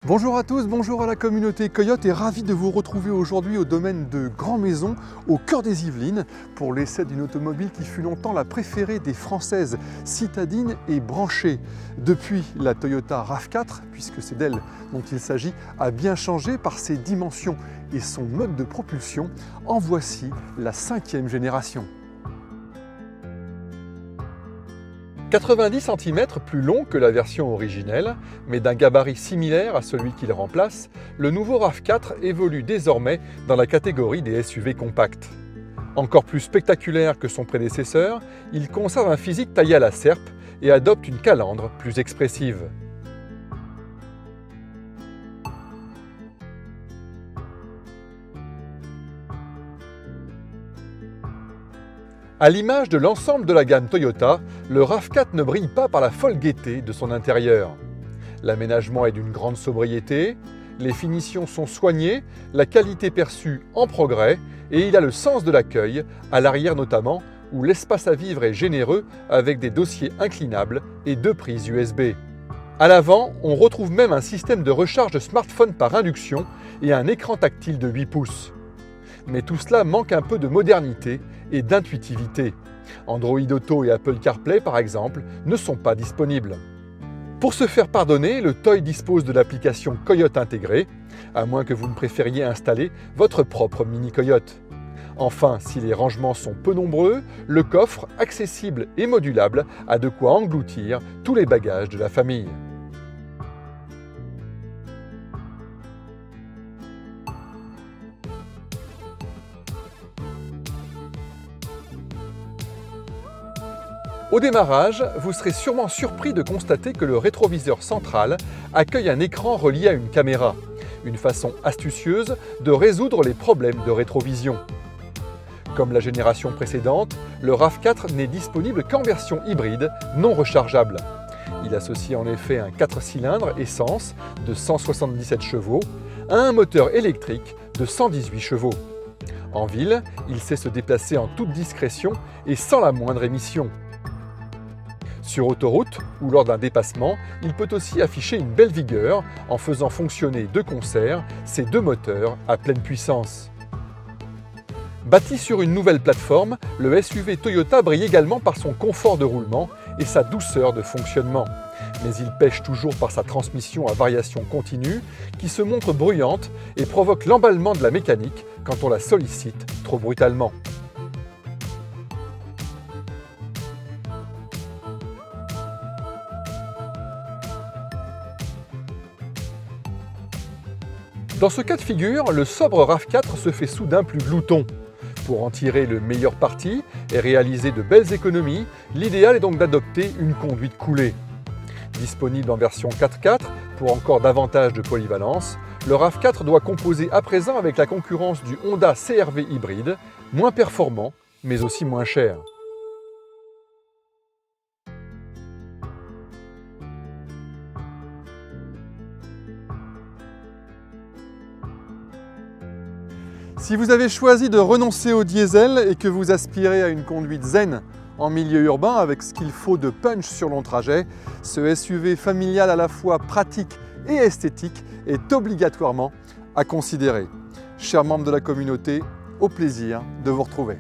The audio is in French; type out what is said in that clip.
Bonjour à tous, bonjour à la communauté Coyote et ravi de vous retrouver aujourd'hui au domaine de Grand Maison, au cœur des Yvelines, pour l'essai d'une automobile qui fut longtemps la préférée des Françaises citadines et branchées. Depuis, la Toyota RAV4, puisque c'est d'elle dont il s'agit, a bien changé par ses dimensions et son mode de propulsion. En voici la 5e génération. 90 cm plus long que la version originelle, mais d'un gabarit similaire à celui qu'il remplace, le nouveau RAV4 évolue désormais dans la catégorie des SUV compacts. Encore plus spectaculaire que son prédécesseur, il conserve un physique taillé à la serpe et adopte une calandre plus expressive. À l'image de l'ensemble de la gamme Toyota, le RAV4 ne brille pas par la folle gaieté de son intérieur. L'aménagement est d'une grande sobriété, les finitions sont soignées, la qualité perçue en progrès et il a le sens de l'accueil, à l'arrière notamment, où l'espace à vivre est généreux avec des dossiers inclinables et 2 prises USB. À l'avant, on retrouve même un système de recharge de smartphone par induction et un écran tactile de 8 pouces. Mais tout cela manque un peu de modernité et d'intuitivité. Android Auto et Apple CarPlay, par exemple, ne sont pas disponibles. Pour se faire pardonner, le Toy dispose de l'application Coyote intégrée, à moins que vous ne préfériez installer votre propre mini Coyote. Enfin, si les rangements sont peu nombreux, le coffre, accessible et modulable, a de quoi engloutir tous les bagages de la famille. Au démarrage, vous serez sûrement surpris de constater que le rétroviseur central accueille un écran relié à une caméra, une façon astucieuse de résoudre les problèmes de rétrovision. Comme la génération précédente, le RAV4 n'est disponible qu'en version hybride non rechargeable. Il associe en effet un 4 cylindres essence de 177 chevaux à un moteur électrique de 118 chevaux. En ville, il sait se déplacer en toute discrétion et sans la moindre émission. Sur autoroute ou lors d'un dépassement, il peut aussi afficher une belle vigueur en faisant fonctionner de concert ces 2 moteurs à pleine puissance. Bâti sur une nouvelle plateforme, le SUV Toyota brille également par son confort de roulement et sa douceur de fonctionnement. Mais il pèche toujours par sa transmission à variation continue qui se montre bruyante et provoque l'emballement de la mécanique quand on la sollicite trop brutalement. Dans ce cas de figure, le sobre RAV4 se fait soudain plus glouton. Pour en tirer le meilleur parti et réaliser de belles économies, l'idéal est donc d'adopter une conduite coulée. Disponible en version 4x4 pour encore davantage de polyvalence, le RAV4 doit composer à présent avec la concurrence du Honda CR-V hybride, moins performant mais aussi moins cher. Si vous avez choisi de renoncer au diesel et que vous aspirez à une conduite zen en milieu urbain avec ce qu'il faut de punch sur long trajet, ce SUV familial à la fois pratique et esthétique est obligatoirement à considérer. Chers membres de la communauté, au plaisir de vous retrouver.